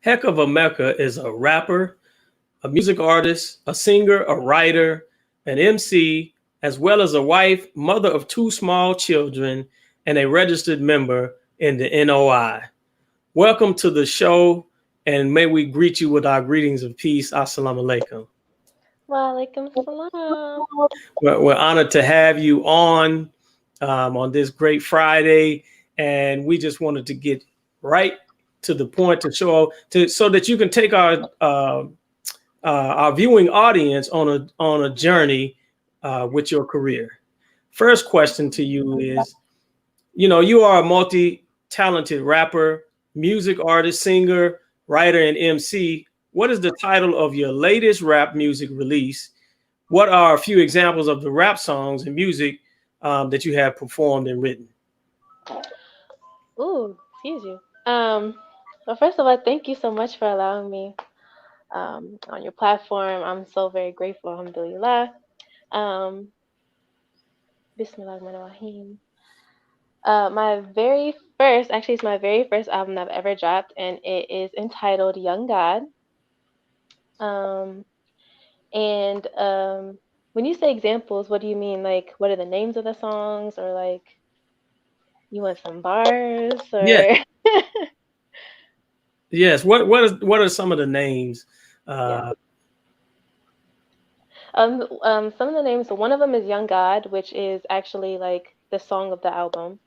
Hecava Mecca is a rapper, a music artist, a singer, a writer, an MC, as well as a wife, mother of two small children, and a registered member in the NOI. Welcome to the show, and may we greet you with our greetings of peace. Assalamu alaikum. Walaikum salam. We're honored to have you on this great Friday, and we just wanted to get right to the point to show so that you can take our viewing audience on a journey with your career. First question to you is, you are a multi-talented rapper, music artist, singer, writer, and MC. What is the title of your latest rap music release? What are a few examples of the rap songs and music that you have performed and written? Ooh, excuse you. Well, first of all, thank you so much for allowing me on your platform. I'm so very grateful. Alhamdulillah. Bismillahirrahmanirrahim. It's my very first album I've ever dropped, and it is entitled Young God. And when you say examples, what do you mean? Like, what are the names of the songs, or like, you want some bars, or? Yeah. Yes. What are some of the names? Yeah. Some of the names. So one of them is Young God, which is actually like the song of the album,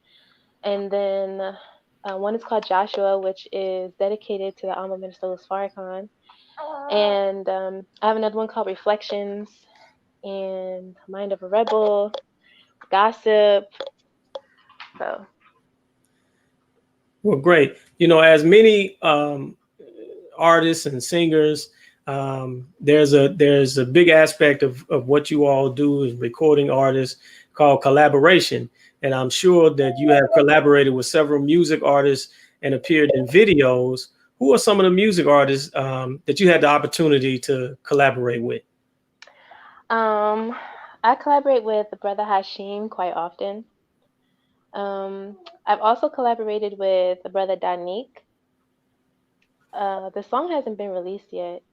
and then one is called Joshua, which is dedicated to the Alma Minister Farrakhan, and I have another one called Reflections, and Mind of a Rebel, Gossip. So. Well, great. As many artists and singers, there's a big aspect of what you all do as recording artists called collaboration. And I'm sure that you have collaborated with several music artists and appeared in videos. Who are some of the music artists that you had the opportunity to collaborate with? I collaborate with the brother Hashim quite often. I've also collaborated with the brother Danique. The song hasn't been released yet.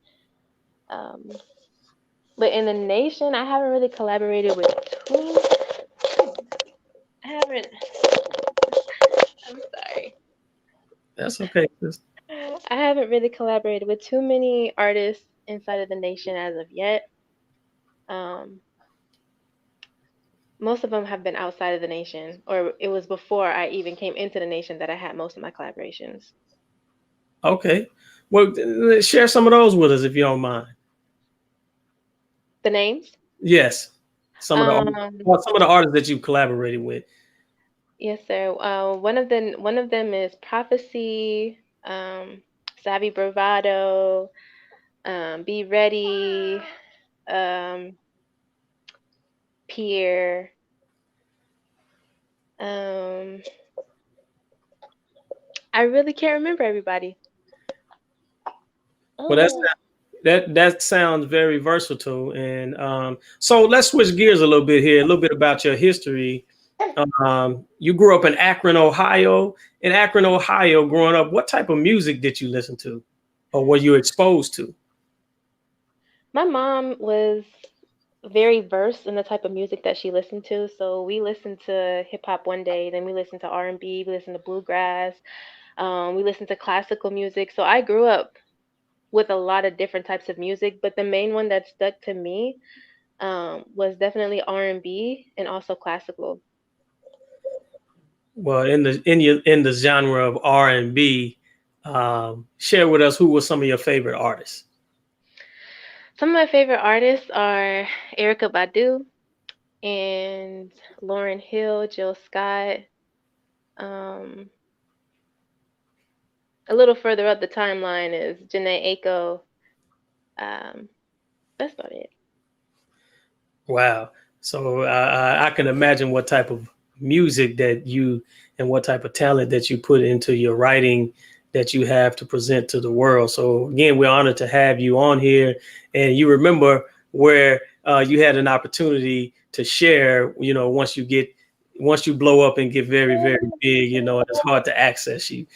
But in the nation, I haven't really collaborated with too. I'm sorry. That's okay. I haven't really collaborated with too many artists inside of the nation as of yet. Most of them have been outside of the nation, or it was before I even came into the nation that I had most of my collaborations. Okay. Well, share some of those with us if you don't mind. The names? Yes. Some of the artists that you've collaborated with. Yes, sir. One of them is Prophecy, Savvy Bravado, Be Ready, Pierre. I really can't remember everybody. Well, that sounds very versatile. And so let's switch gears a little bit here, a little bit about your history. You grew up in Akron, Ohio. In Akron, Ohio, growing up, what type of music did you listen to, or were you exposed to? My mom was very versed in the type of music that she listened to. So we listened to hip hop one day, then we listened to R&B, we listened to bluegrass, we listened to classical music. So I grew up with a lot of different types of music, but the main one that stuck to me was definitely R&B and also classical. Well, in the genre of R&B, share with us who were some of your favorite artists. Some of my favorite artists are Erykah Badu and Lauryn Hill, Jill Scott. A little further up the timeline is Janae Aiko. That's about it. Wow. So I can imagine what type of music that you and what type of talent that you put into your writing that you have to present to the world. So again, we're honored to have you on here. And you remember where you had an opportunity to share, once you blow up and get very, very big, it's hard to access you.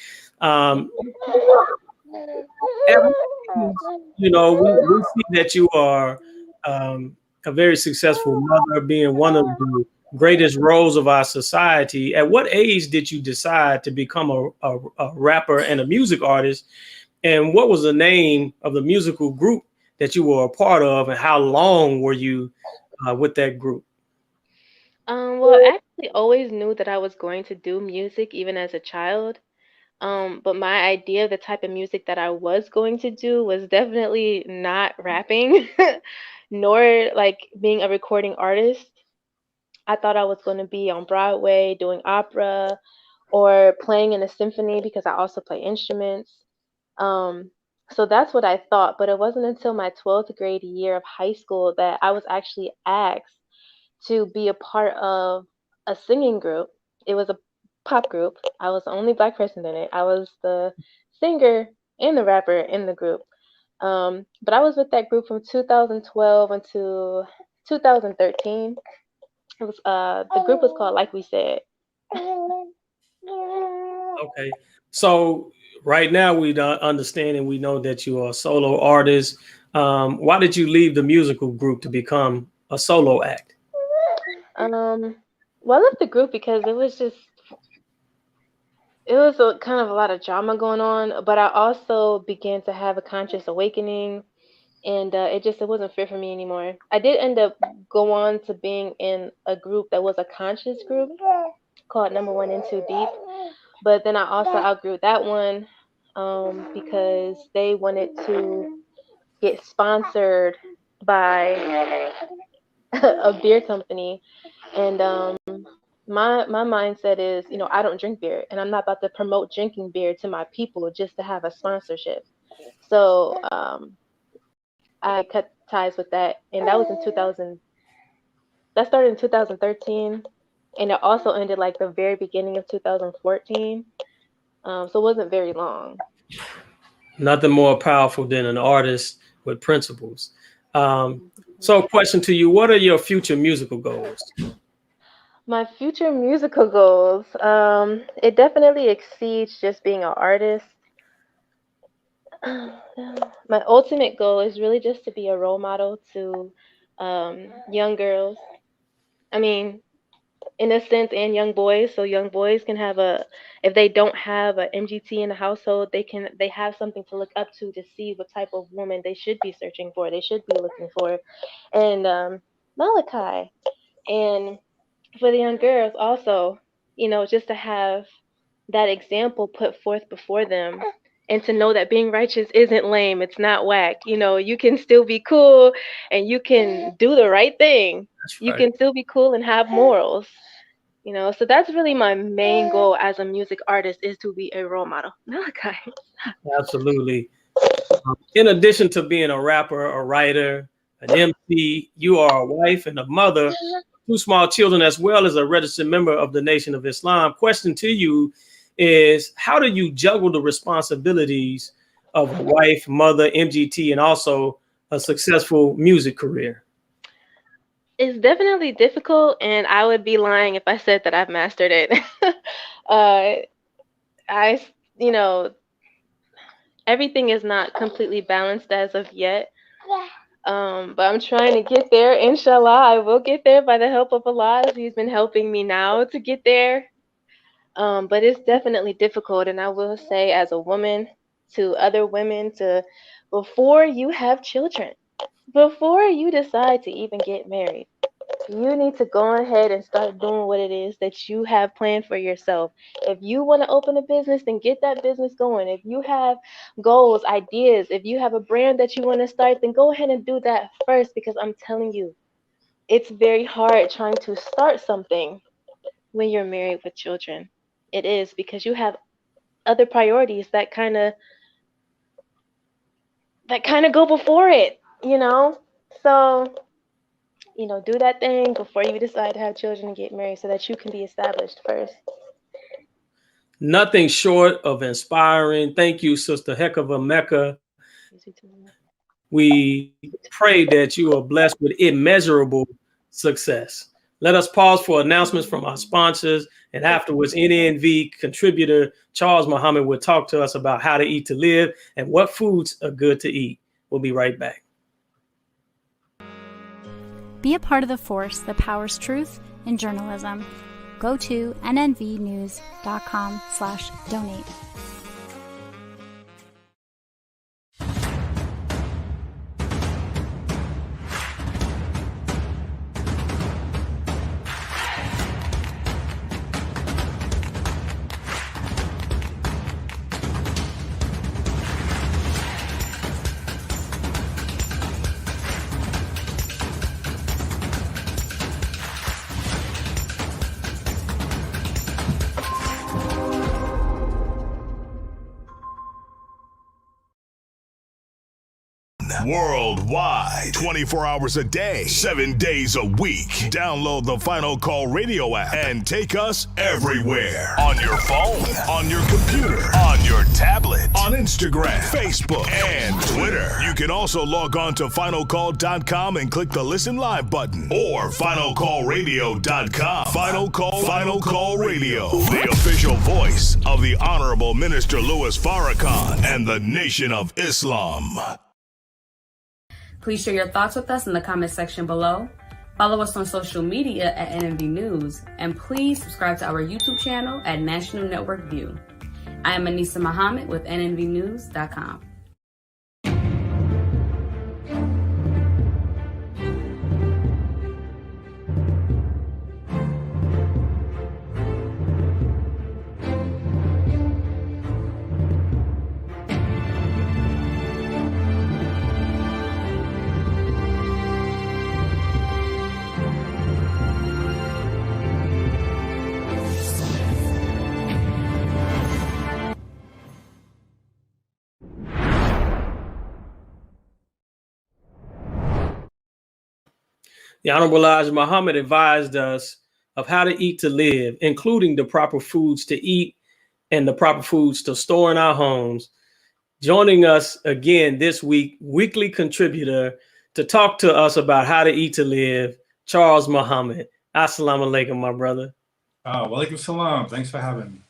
at what age, you know, we see that you are a very successful mother, being one of the greatest roles of our society. At what age did you decide to become a rapper and a music artist? And what was the name of the musical group that you were a part of? And how long were you with that group? Well, I actually always knew that I was going to do music even as a child. But my idea of the type of music that I was going to do was definitely not rapping, nor like being a recording artist. I thought I was going to be on Broadway doing opera or playing in a symphony because I also play instruments. Um, so that's what I thought, but it wasn't until my 12th grade year of high school that I was actually asked to be a part of a singing group. It was a pop group. I was the only black person in it. I was the singer and the rapper in the group. But I was with that group from 2012 until 2013. It was the group was called Like We Said. Okay. So right now we don't understand and we know that you are a solo artist. Why did you leave the musical group to become a solo act? Well, I left the group because it was a kind of a lot of drama going on, but I also began to have a conscious awakening, and it wasn't fair for me anymore. I did end up go on to being in a group that was a conscious group called Number One and Two Deep, but then I also outgrew that one because they wanted to get sponsored by a beer company, and my mindset is, I don't drink beer, and I'm not about to promote drinking beer to my people just to have a sponsorship. So I cut ties with that, and that was in 2000. That started in 2013, and it also ended like the very beginning of 2014. So it wasn't very long. Nothing more powerful than an artist with principles. So, question to you: what are your future musical goals? My future musical goals, it definitely exceeds just being an artist. My ultimate goal is really just to be a role model to young girls. I mean, in a sense, and young boys. So young boys can have if they don't have a MGT in the household, they have something to look up to see what type of woman they should be searching for. They should be looking for, and Malachi. And for the young girls also, just to have that example put forth before them, and to know that being righteous isn't lame, it's not whack. You can still be cool, and you can do the right thing. That's You right. can still be cool and have morals. So that's really my main goal as a music artist, is to be a role model. Malachi. Absolutely. In addition to being a rapper, a writer, an MC, you are a wife and a mother of two small children, as well as a registered member of the Nation of Islam. Question to you is: how do you juggle the responsibilities of a wife, mother, MGT, and also a successful music career? It's definitely difficult, and I would be lying if I said that I've mastered it. uh, I, you know, everything is not completely balanced as of yet. But I'm trying to get there. Inshallah, I will get there by the help of Allah. He's been helping me now to get there. But it's definitely difficult, and I will say, as a woman, to other women, before you have children, before you decide to even get married, you need to go ahead and start doing what it is that you have planned for yourself. If you want to open a business, then get that business going. If you have goals, ideas, if you have a brand that you want to start, then go ahead and do that first, because I'm telling you, it's very hard trying to start something when you're married with children. It is, because you have other priorities that kind of go before it. So, do that thing before you decide to have children and get married, so that you can be established first. Nothing short of inspiring. Thank you, Sister Hecava Mecca. We pray that you are blessed with immeasurable success. Let us pause for announcements from our sponsors, and afterwards, NNV contributor Charles Muhammad will talk to us about how to eat to live and what foods are good to eat. We'll be right back. Be a part of the force that powers truth in journalism. Go to nnvnews.com/donate. Worldwide, 24 hours a day, 7 days a week. Download the Final Call Radio app and take us everywhere. On your phone, on your computer, on your tablet, on Instagram, Facebook, and Twitter. You can also log on to finalcall.com and click the Listen Live button or finalcallradio.com. Final Call Radio, the official voice of the Honorable Minister Louis Farrakhan and the Nation of Islam. Please share your thoughts with us in the comment section below. Follow us on social media at NNV News, and please subscribe to our YouTube channel at National Network View. I am Anissa Muhammad with nnvnews.com. The Honorable Elijah Muhammad advised us of how to eat to live, including the proper foods to eat and the proper foods to store in our homes. Joining us again this week, weekly contributor to talk to us about how to eat to live, Charles Muhammad. Assalamu alaikum, my brother. Walaikum salam. Thanks for having me.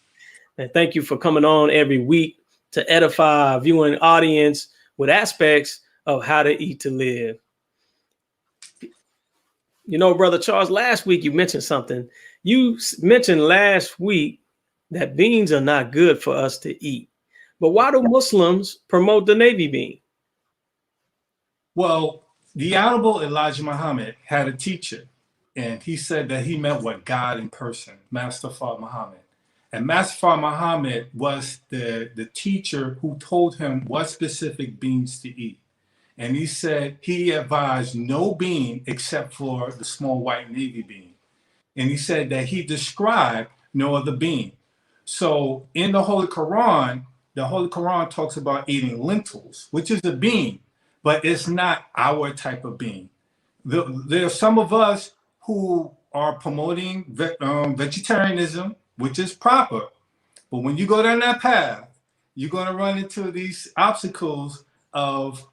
And thank you for coming on every week to edify our viewing audience with aspects of how to eat to live. You know, Brother Charles, last week you mentioned something. You mentioned last week that beans are not good for us to eat. But why do Muslims promote the navy bean? Well, the Honorable Elijah Muhammad had a teacher, and he said that he met with God in person, Master Fard Muhammad. And Master Fard Muhammad was the teacher who told him what specific beans to eat. And he said he advised no bean except for the small white navy bean. And he said that he described no other bean. So in the Holy Quran talks about eating lentils, which is a bean, but it's not our type of bean. There are some of us who are promoting vegetarianism, which is proper. But when you go down that path, you're going to run into these obstacles of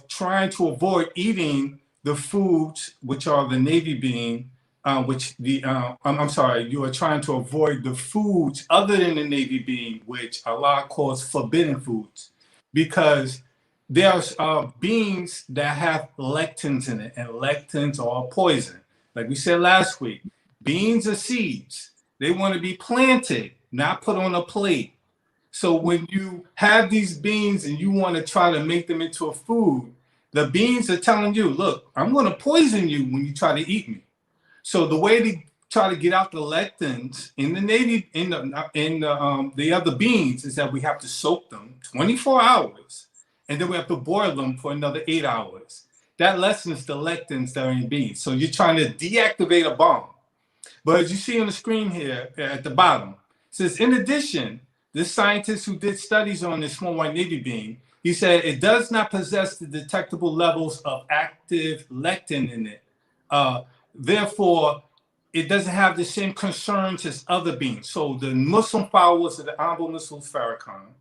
trying to avoid eating the foods which are the navy bean, you are trying to avoid the foods other than the navy bean, which Allah calls forbidden foods, because there's beans that have lectins in it, and lectins are poison. Like we said last week, beans are seeds. They want to be planted, not put on a plate. So when you have these beans and you want to try to make them into a food, the beans are telling you, look, I'm going to poison you when you try to eat me. So the way to try to get out the lectins in the other beans is that we have to soak them 24 hours, and then we have to boil them for another 8 hours. That lessens the lectins that are in beans. So you're trying to deactivate a bomb. But as you see on the screen here at the bottom, it says, in addition, this scientist who did studies on this small white navy bean, he said it does not possess the detectable levels of active lectin in it. Therefore, it doesn't have the same concerns as other beans. So the Muslim followers of the Honorable Muslim Farrakhan,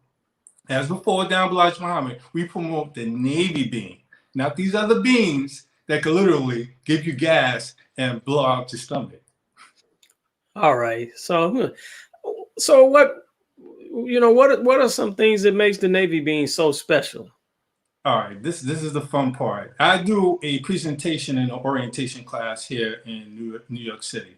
as before down Elijah Muhammad, we promote the navy bean, not these other beans that can literally give you gas and blow out your stomach. All right. So what, what are some things that makes the Navy being so special? All right, this is the fun part. I do a presentation in an orientation class here in New York City.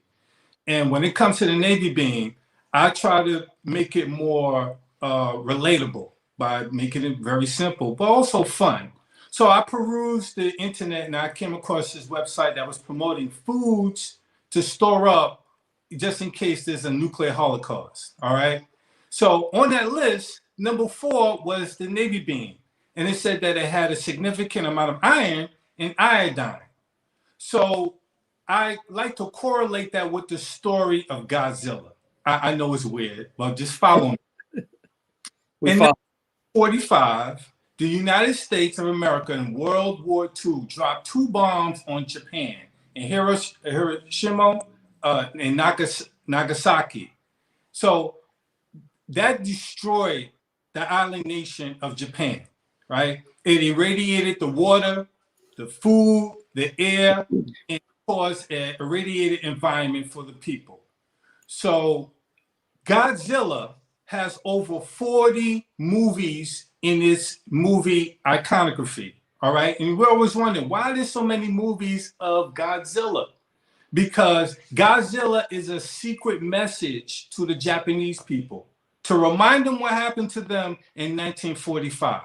And when it comes to the Navy beam, I try to make it more relatable by making it very simple, but also fun. So I perused the internet and I came across this website that was promoting foods to store up just in case there's a nuclear holocaust. All right. So on that list, number 4 was the Navy beam. And it said that it had a significant amount of iron and iodine. So I like to correlate that with the story of Godzilla. I know it's weird, but just follow me. In 1945, the United States of America in World War II dropped 2 bombs on Japan in Hiroshima and Nagasaki. So that destroyed the island nation of Japan, right? It irradiated the water, the food, the air, and caused an irradiated environment for the people. So Godzilla has over 40 movies in its movie iconography, all right? And we're always wondering, why there's so many movies of Godzilla? Because Godzilla is a secret message to the Japanese people to remind them what happened to them in 1945,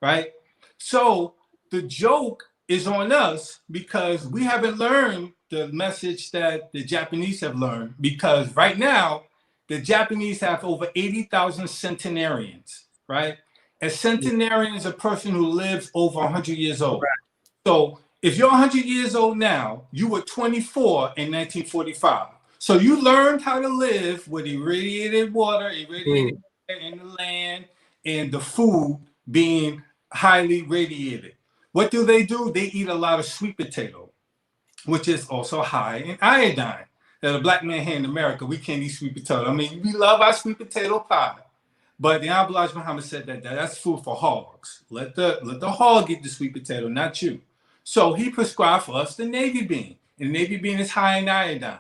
right? So the joke is on us because we haven't learned the message that the Japanese have learned, because right now, the Japanese have over 80,000 centenarians, right? A centenarian is a person who lives over 100 years old. Right. So if you're 100 years old now, you were 24 in 1945. So you learned how to live with irradiated water, irradiated air in the land, and the food being highly radiated. What do? They eat a lot of sweet potato, which is also high in iodine. That a black man here in America, we can't eat sweet potato. I mean, we love our sweet potato pie. But the Honorable Elijah Muhammad said that that's food for hogs. Let the hog get the sweet potato, not you. So he prescribed for us the Navy bean. And the Navy bean is high in iodine.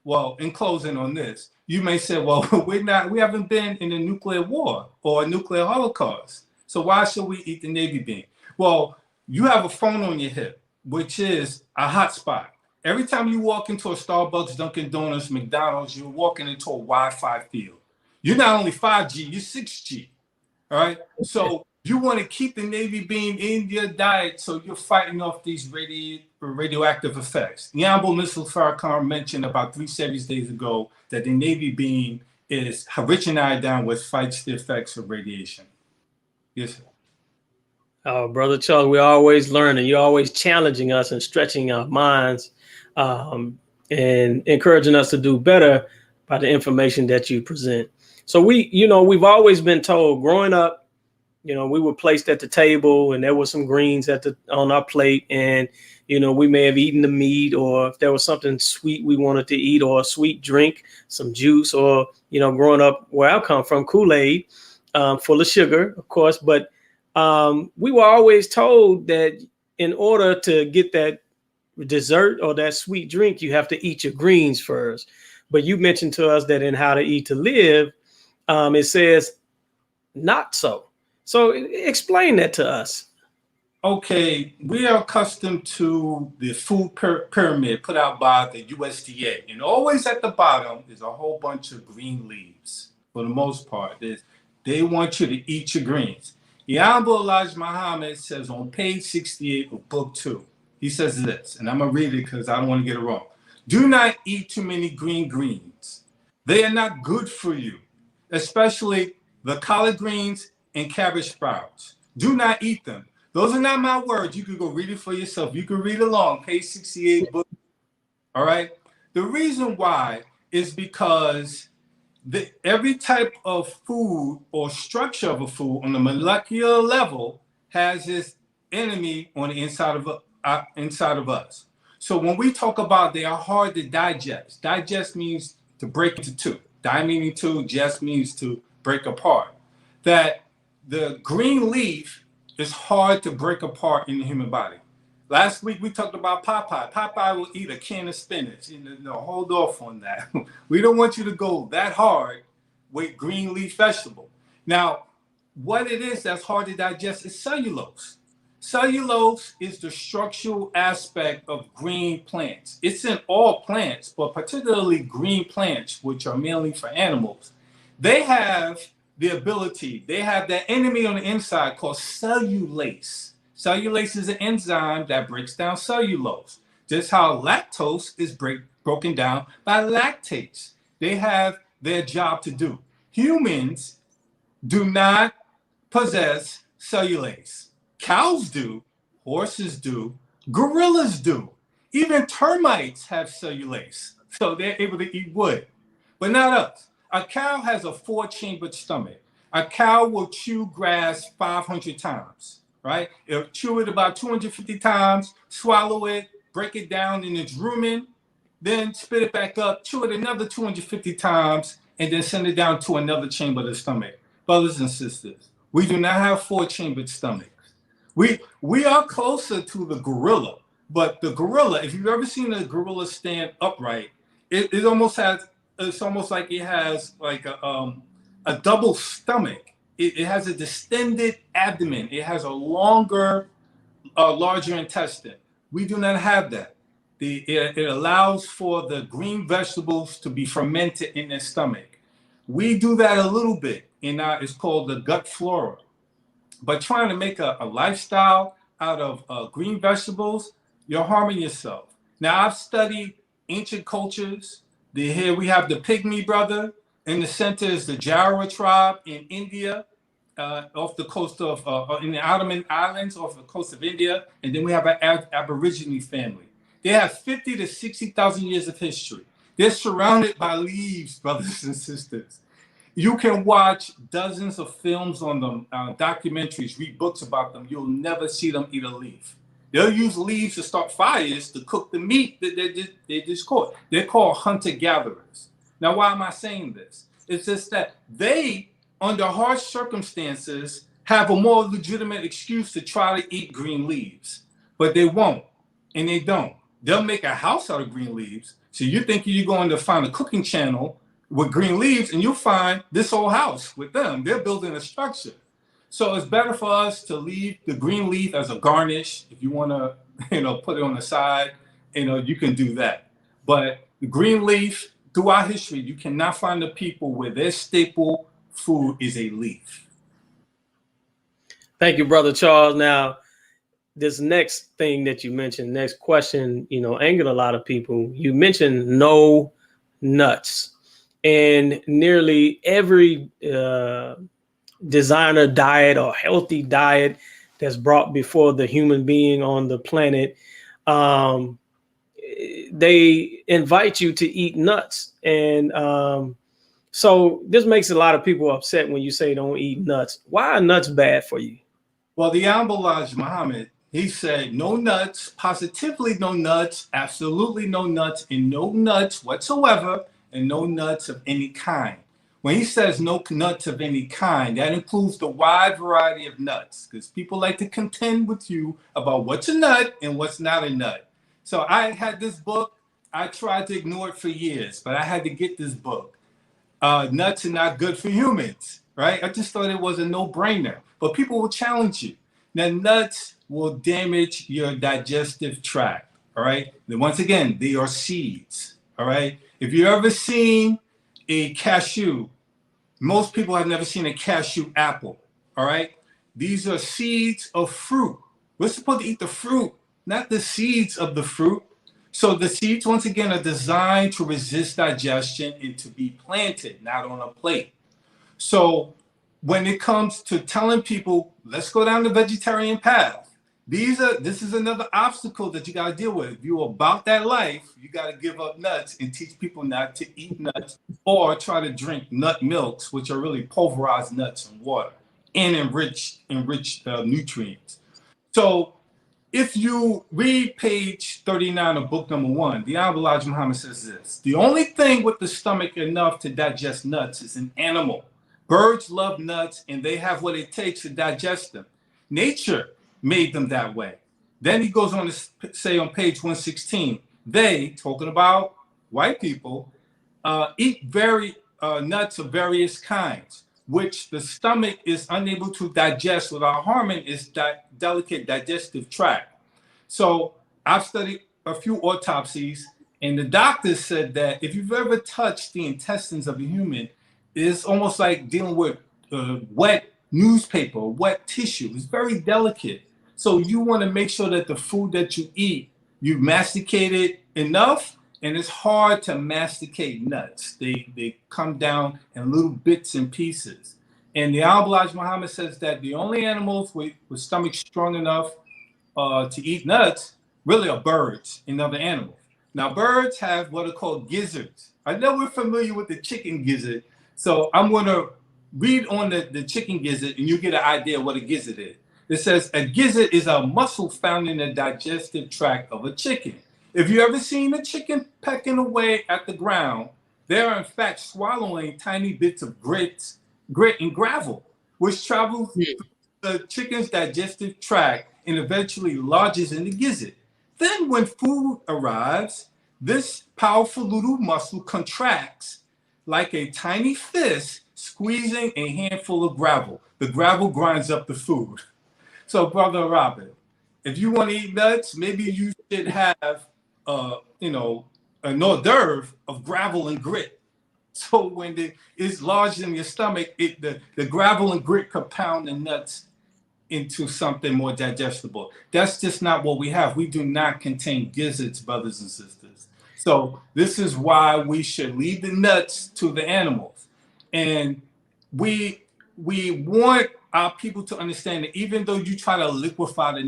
Well, in closing on this, you may say, well, we haven't been in a nuclear war or a nuclear holocaust. So why should we eat the Navy bean? Well, you have a phone on your hip, which is a hotspot. Every time you walk into a Starbucks, Dunkin' Donuts, McDonald's, you're walking into a Wi-Fi field. You're not only 5G, you're 6G. All right. So you want to keep the Navy bean in your diet so you're fighting off these radioactive effects. The Honorable Mr. Farrakhan mentioned about 3 series days ago that the Navy bean is rich in iodine, which fights the effects of radiation. Yes, sir. Oh, Brother Chuck, we're always learning. You're always challenging us and stretching our minds and encouraging us to do better by the information that you present. So we've always been told growing up, we were placed at the table and there were some greens on our plate, and, we may have eaten the meat, or if there was something sweet we wanted to eat, or a sweet drink, some juice, or, growing up where I come from, Kool-Aid, full of sugar, of course. But we were always told that in order to get that dessert or that sweet drink, you have to eat your greens first. But you mentioned to us that in How to Eat to Live, it says not so. So explain that to us. Okay, we are accustomed to the food pyramid put out by the USDA. And always at the bottom is a whole bunch of green leaves. For the most part, they want you to eat your greens. The Honorable Elijah Muhammad says on page 68 of book 2, he says this, and I'm going to read it because I don't want to get it wrong. Do not eat too many green greens. They are not good for you, especially the collard greens and cabbage sprouts. Do not eat them. Those are not my words. You can go read it for yourself. You can read along, page 68, book. All right? The reason why is because every type of food or structure of a food on the molecular level has its enemy on the inside of us. So when we talk about they are hard to digest means to break into two. Die meaning two, just means to break apart. That the green leaf is hard to break apart in the human body. Last week we talked about Popeye. Popeye will eat a can of spinach. No, hold off on that. We don't want you to go that hard with green leaf vegetable. Now, what it is that's hard to digest is cellulose. Cellulose is the structural aspect of green plants. It's in all plants, but particularly green plants, which are mainly for animals. They have the ability, they have that enemy on the inside called cellulase. Cellulase is an enzyme that breaks down cellulose. Just how lactose is broken down by lactase. They have their job to do. Humans do not possess cellulase. Cows do, horses do, gorillas do. Even termites have cellulase, so they're able to eat wood, but not us. A cow has a 4-chambered stomach. A cow will chew grass 500 times, right? It'll chew it about 250 times, swallow it, break it down in its rumen, then spit it back up, chew it another 250 times, and then send it down to another chamber of the stomach. Brothers and sisters, we do not have 4-chambered stomachs. We are closer to the gorilla, but the gorilla, if you've ever seen a gorilla stand upright, it almost has, it's almost like it has like a double stomach. It has a distended abdomen. It has a longer, larger intestine. We do not have that. It allows for the green vegetables to be fermented in their stomach. We do that a little bit in our, it's called the gut flora. But trying to make a lifestyle out of green vegetables, you're harming yourself. Now, I've studied ancient cultures. Here we have the Pygmy brother. In the center is the Jara tribe in India, off the coast of, in the Andaman Islands, off the coast of India. And then we have an Aborigine family. They have 50 to 60,000 years of history. They're surrounded by leaves, brothers and sisters. You can watch dozens of films on them, documentaries, read books about them. You'll never see them eat a leaf. They'll use leaves to start fires to cook the meat that they just caught. They're called hunter-gatherers. Now, why am I saying this? It's just that they, under harsh circumstances, have a more legitimate excuse to try to eat green leaves. But they won't, and they don't. They'll make a house out of green leaves. So you think you're going to find a cooking channel with green leaves, and you'll find this whole house with them. They're building a structure. So it's better for us to leave the green leaf as a garnish. If you want to, put it on the side, you can do that. But the green leaf, throughout history, you cannot find the people where their staple food is a leaf. Thank you, Brother Charles. Now, this next thing that you mentioned, next question, angered a lot of people. You mentioned no nuts. And nearly every designer diet or healthy diet that's brought before the human being on the planet, they invite you to eat nuts. And so this makes a lot of people upset when you say don't eat nuts. Why are nuts bad for you? Well, the Elijah Muhammad, he said no nuts, positively no nuts, absolutely no nuts, and no nuts whatsoever, and no nuts of any kind. When he says no nuts of any kind, that includes the wide variety of nuts, because people like to contend with you about what's a nut and what's not a nut. So I had this book. I tried to ignore it for years, but I had to get this book. Nuts are not good for humans, right? I just thought it was a no-brainer, but people will challenge you. Now, nuts will damage your digestive tract, all right? Then once again, they are seeds, all right? If you've ever seen a cashew, most people have never seen a cashew apple, all right? These are seeds of fruit. We're supposed to eat the fruit, not the seeds of the fruit. So the seeds, once again, are designed to resist digestion and to be planted, not on a plate. So when it comes to telling people, let's go down the vegetarian path, this is another obstacle that you got to deal with. If you're about that life, you got to give up nuts and teach people not to eat nuts or try to drink nut milks, which are really pulverized nuts and water and enriched nutrients. So if you read page 39 of book number 1, the Elijah Muhammad says this: the only thing with the stomach enough to digest nuts is an animal. Birds love nuts and they have what it takes to digest them. Nature made them that way. Then he goes on to say on page 116, they, talking about white people, eat nuts of various kinds, which the stomach is unable to digest without harming its delicate digestive tract. So I've studied a few autopsies, and the doctors said that if you've ever touched the intestines of a human, it's almost like dealing with wet newspaper, wet tissue. It's very delicate. So you want to make sure that the food that you eat, you masticate it enough, and it's hard to masticate nuts. They come down in little bits and pieces. And the Al-Balaj Muhammad says that the only animals with stomachs strong enough to eat nuts really are birds and other animals. Now, birds have what are called gizzards. I know we're familiar with the chicken gizzard, so I'm going to read on the chicken gizzard, and you get an idea of what a gizzard is. It says a gizzard is a muscle found in the digestive tract of a chicken. If you ever seen a chicken pecking away at the ground, they are in fact swallowing tiny bits of grit and gravel, which travels through the chicken's digestive tract and eventually lodges in the gizzard. Then when food arrives, this powerful little muscle contracts like a tiny fist squeezing a handful of gravel. The gravel grinds up the food. So, Brother Robert, if you want to eat nuts, maybe you should have, a hors d'oeuvre of gravel and grit. So when it's lodged in your stomach, the gravel and grit compound the nuts into something more digestible. That's just not what we have. We do not contain gizzards, brothers and sisters. So this is why we should leave the nuts to the animals. And we want our people to understand that even though you try to liquefy the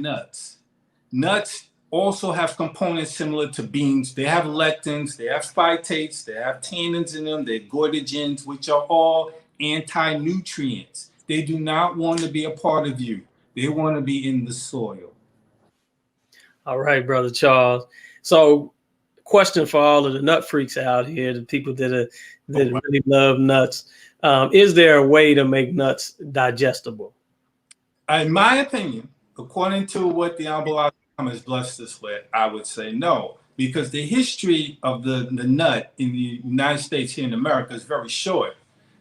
nuts also have components similar to beans. They have lectins, they have phytates, they have tannins in them, they're goitrogens, which are all anti-nutrients. They do not want to be a part of you. They want to be in the soil. All right, Brother Charles. So, question for all of the nut freaks out here, the people that really love nuts. Is there a way to make nuts digestible? In my opinion, according to what the Al-Balaj has blessed us with, I would say no, because the history of the nut in the United States here in America is very short.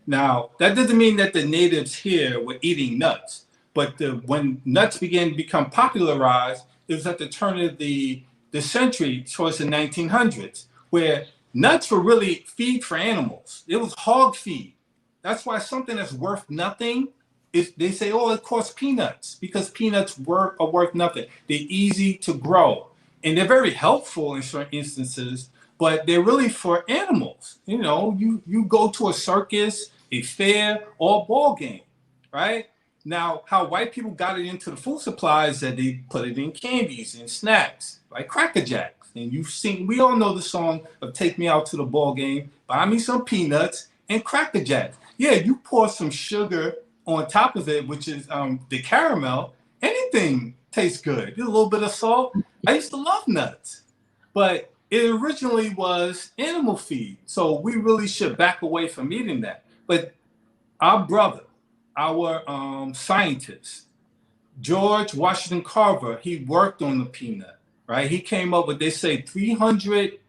Now, that doesn't mean that the natives here were eating nuts, but when nuts began to become popularized, it was at the turn of the century, towards the 1900s, where nuts were really feed for animals. It was hog feed. That's why something that's worth nothing, they say, oh, it costs peanuts, because peanuts are worth nothing. They're easy to grow, and they're very helpful in certain instances, but they're really for animals. You know, you go to a circus, a fair, or a ball game, right? Now, how white people got it into the food supply is that they put it in candies and snacks, like Cracker Jacks. And we all know the song of Take Me Out to the Ball Game, buy me some peanuts and Cracker Jacks. Yeah, you pour some sugar on top of it, which is the caramel, anything tastes good. A little bit of salt. I used to love nuts, but it originally was animal feed. So we really should back away from eating that. But our brother, our scientist, George Washington Carver, he worked on the peanut, right? He came up with, they say, 300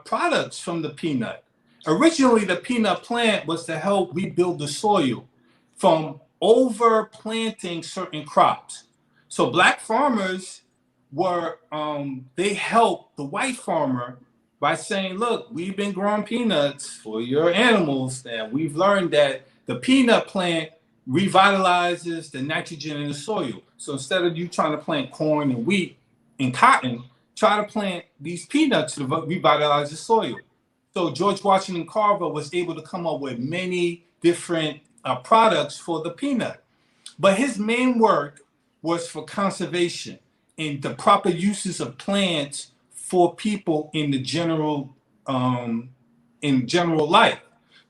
products from the peanut. Originally, the peanut plant was to help rebuild the soil from overplanting certain crops. So black farmers were, they helped the white farmer by saying, look, we've been growing peanuts for your animals, and we've learned that the peanut plant revitalizes the nitrogen in the soil. So instead of you trying to plant corn and wheat and cotton, try to plant these peanuts to revitalize the soil. So George Washington Carver was able to come up with many different products for the peanut. But his main work was for conservation and the proper uses of plants for people in the general life.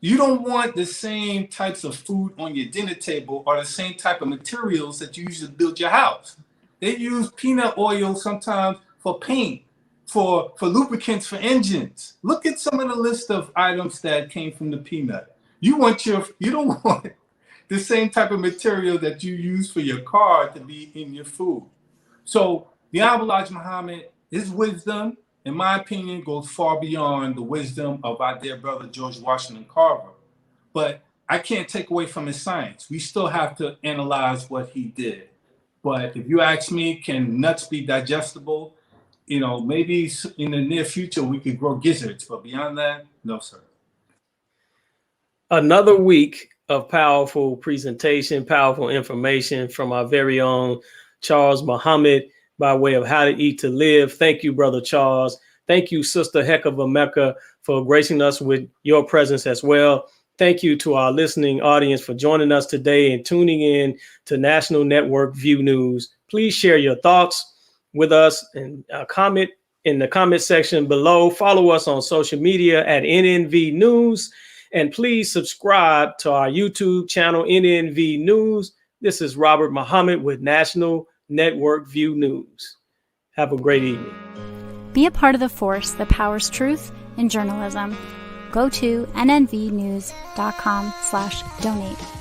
You don't want the same types of food on your dinner table or the same type of materials that you use to build your house. They use peanut oil sometimes for paint, for lubricants for engines. Look at some of the list of items that came from the peanut. You don't want the same type of material that you use for your car to be in your food. So The Honorable Elijah Muhammad, his wisdom, in my opinion, goes far beyond the wisdom of our dear brother George Washington Carver. But I can't take away from his science. We still have to analyze what he did. But if you ask me, can nuts be digestible? Maybe in the near future we could grow gizzards, but beyond that, no, sir. Another week of powerful presentation, powerful information from our very own Charles Muhammad by way of How to Eat to Live. Thank you, Brother Charles. Thank you, Sister Hecava Mecca, for gracing us with your presence as well. Thank you to our listening audience for joining us today and tuning in to National Network View News. Please share your thoughts with us and comment in the comment section below. Follow us on social media at NNV News. And please subscribe to our YouTube channel, NNV News. This is Robert Muhammad with National Network View News. Have a great evening. Be a part of the force that powers truth in journalism. Go to nnvnews.com/donate.